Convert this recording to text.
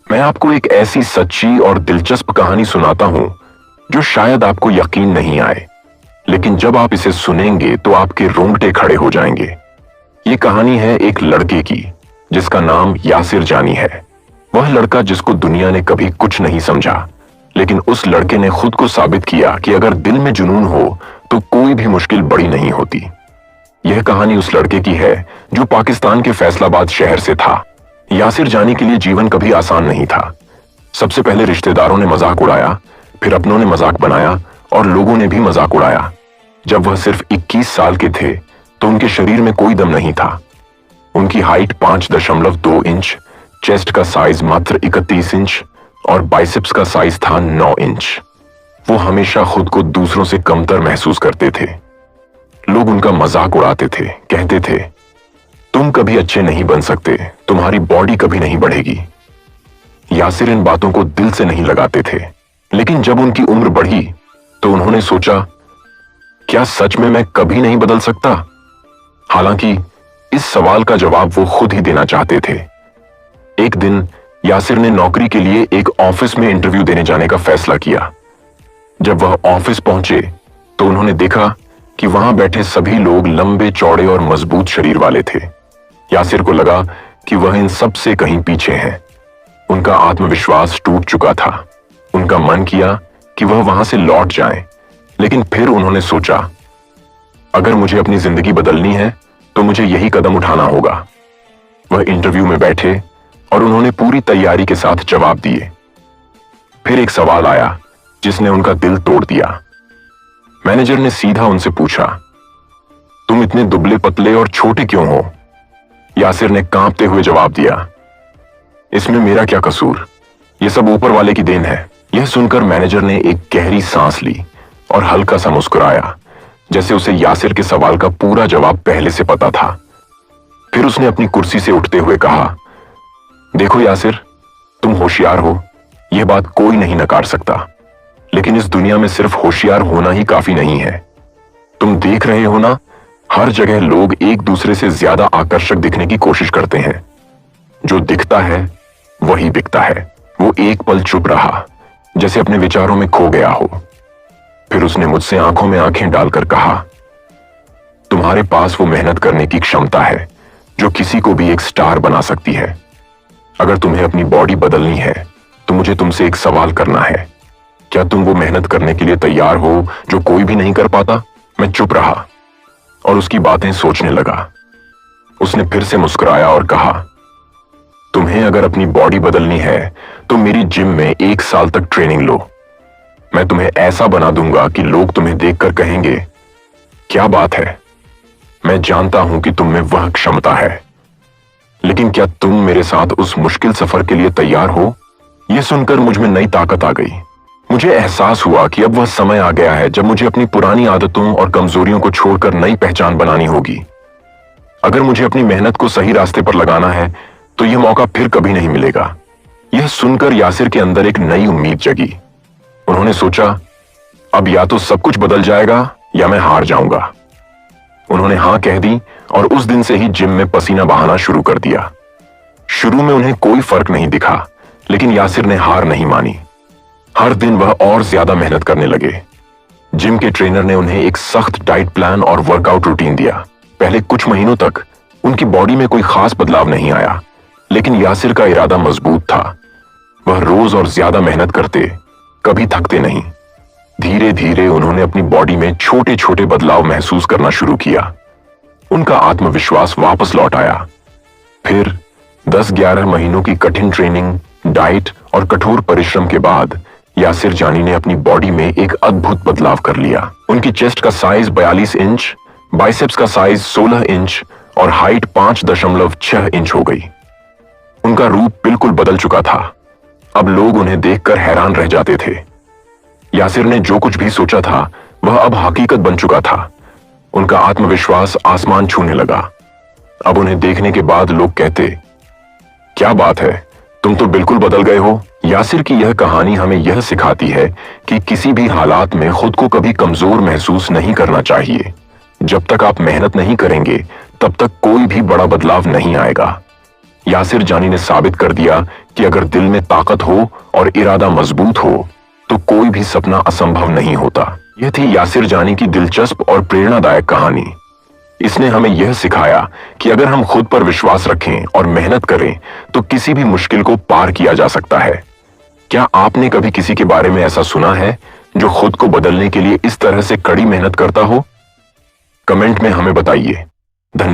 मैं आपको एक ऐसी सच्ची और दिलचस्प कहानी सुनाता हूं जो शायद आपको यकीन नहीं आए, लेकिन जब आप इसे सुनेंगे तो आपके रोंगटे खड़े हो जाएंगे। ये कहानी है एक लड़के की जिसका नाम यासिर जानी है। वह लड़का जिसको दुनिया ने कभी कुछ नहीं समझा, लेकिन उस लड़के ने खुद को साबित किया कि अगर दिल में जुनून हो तो कोई भी मुश्किल बड़ी नहीं होती। यह कहानी उस लड़के की है जो पाकिस्तान के फैसलाबाद शहर से था। यासिर जानी के लिए जीवन कभी आसान नहीं था। सबसे पहले रिश्तेदारों ने मजाक उड़ाया, फिर अपनों ने मजाक बनाया और लोगों ने भी मजाक उड़ाया। जब वह सिर्फ 21 साल के थे तो उनके शरीर में कोई दम नहीं था। उनकी हाइट 5.2 इंच, चेस्ट का साइज मात्र 31 इंच और बाइसेप्स का साइज था 9 इंच। वो हमेशा खुद को दूसरों से कमतर महसूस करते थे। लोग उनका मजाक उड़ाते थे, कहते थे तुम कभी अच्छे नहीं बन सकते, तुम्हारी बॉडी कभी नहीं बढ़ेगी। यासिर इन बातों को दिल से नहीं लगाते थे, लेकिन जब उनकी उम्र बढ़ी तो उन्होंने सोचा, क्या सच में मैं कभी नहीं बदल सकता? हालांकि इस सवाल का जवाब वो खुद ही देना चाहते थे। एक दिन यासिर ने नौकरी के लिए एक ऑफिस में इंटरव्यू देने जाने का फैसला किया। जब वह ऑफिस पहुंचे तो उन्होंने देखा कि वहां बैठे सभी लोग लंबे चौड़े और मजबूत शरीर वाले थे। यासिर को लगा कि वह इन सब से कहीं पीछे हैं। उनका आत्मविश्वास टूट चुका था। उनका मन किया कि वह वहां से लौट जाएं, लेकिन फिर उन्होंने सोचा, अगर मुझे अपनी जिंदगी बदलनी है तो मुझे यही कदम उठाना होगा। वह इंटरव्यू में बैठे और उन्होंने पूरी तैयारी के साथ जवाब दिए। फिर एक सवाल आया जिसने उनका दिल तोड़ दिया। मैनेजर ने सीधा उनसे पूछा, तुम इतने दुबले पतले और छोटे क्यों हो? यासिर ने कांपते हुए जवाब दिया, इसमें मेरा क्या कसूर, यह सब ऊपर वाले की देन है। यह सुनकर मैनेजर ने एक गहरी सांस ली और हल्का सा मुस्कुराया, जैसे उसे यासिर के सवाल का पूरा जवाब पहले से पता था। फिर उसने अपनी कुर्सी से उठते हुए कहा, देखो यासिर, तुम होशियार हो, यह बात कोई नहीं नकार सकता, लेकिन इस दुनिया में सिर्फ होशियार होना ही काफी नहीं है। तुम देख रहे हो ना, हर जगह लोग एक दूसरे से ज्यादा आकर्षक दिखने की कोशिश करते हैं। जो दिखता है वही बिकता है। वो एक पल चुप रहा, जैसे अपने विचारों में खो गया हो। फिर उसने मुझसे आंखों में आंखें डालकर कहा, तुम्हारे पास वो मेहनत करने की क्षमता है जो किसी को भी एक स्टार बना सकती है। अगर तुम्हें अपनी बॉडी बदलनी है तो मुझे तुमसे एक सवाल करना है, क्या तुम वो मेहनत करने के लिए तैयार हो जो कोई भी नहीं कर पाता? मैं चुप रहा और उसकी बातें सोचने लगा। उसने फिर से मुस्कुराया और कहा, तुम्हें अगर अपनी बॉडी बदलनी है तो मेरी जिम में 1 साल तक ट्रेनिंग लो। मैं तुम्हें ऐसा बना दूंगा कि लोग तुम्हें देखकर कहेंगे, क्या बात है। मैं जानता हूं कि तुम में वह क्षमता है, लेकिन क्या तुम मेरे साथ उस मुश्किल सफर के लिए तैयार हो? यह सुनकर मुझ में नई ताकत आ गई। मुझे एहसास हुआ कि अब वह समय आ गया है जब मुझे अपनी पुरानी आदतों और कमजोरियों को छोड़कर नई पहचान बनानी होगी। अगर मुझे अपनी मेहनत को सही रास्ते पर लगाना है तो यह मौका फिर कभी नहीं मिलेगा। यह सुनकर यासिर के अंदर एक नई उम्मीद जगी। उन्होंने सोचा, अब या तो सब कुछ बदल जाएगा या मैं हार जाऊंगा। उन्होंने हां कह दी और उस दिन से ही जिम में पसीना बहाना शुरू कर दिया। शुरू में उन्हें कोई फर्क नहीं दिखा, लेकिन यासिर ने हार नहीं मानी। हर दिन वह और ज्यादा मेहनत करने लगे। जिम के ट्रेनर ने उन्हें एक सख्त डाइट प्लान और वर्कआउट रूटीन दिया। पहले कुछ महीनों तक उनकी बॉडी में कोई खास बदलाव नहीं आया, लेकिन यासिर का इरादा मजबूत था। वह रोज और ज्यादा मेहनत करते, कभी थकते नहीं। धीरे धीरे उन्होंने अपनी बॉडी में छोटे छोटे बदलाव महसूस करना शुरू किया। उनका आत्मविश्वास वापस लौट आया। फिर 10-11 महीनों की कठिन ट्रेनिंग, डाइट और कठोर परिश्रम के बाद यासिर जानी ने अपनी बॉडी में एक अद्भुत बदलाव कर लिया। उनकी चेस्ट का साइज 42 इंच, बाइसेप्स का साइज 16 इंच और हाइट 5.6 इंच हो गई। उनका रूप बिल्कुल बदल चुका था। अब लोग उन्हें देखकर हैरान रह जाते थे। यासिर ने जो कुछ भी सोचा था वह अब हकीकत बन चुका था। उनका आत्मविश्वास आसमान छूने लगा। अब उन्हें देखने के बाद लोग कहते, क्या बात है, तुम तो बिल्कुल बदल गए हो। यासिर की यह कहानी हमें यह सिखाती है कि किसी भी हालात में खुद को कभी कमजोर महसूस नहीं करना चाहिए। जब तक आप मेहनत नहीं करेंगे तब तक कोई भी बड़ा बदलाव नहीं आएगा। यासिर जानी ने साबित कर दिया कि अगर दिल में ताकत हो और इरादा मजबूत हो तो कोई भी सपना असंभव नहीं होता। यह थी यासिर जानी की दिलचस्प और प्रेरणादायक कहानी। इसने हमें यह सिखाया कि अगर हम खुद पर विश्वास रखें और मेहनत करें तो किसी भी मुश्किल को पार किया जा सकता है। क्या आपने कभी किसी के बारे में ऐसा सुना है जो खुद को बदलने के लिए इस तरह से कड़ी मेहनत करता हो? कमेंट में हमें बताइए। धन्यवाद।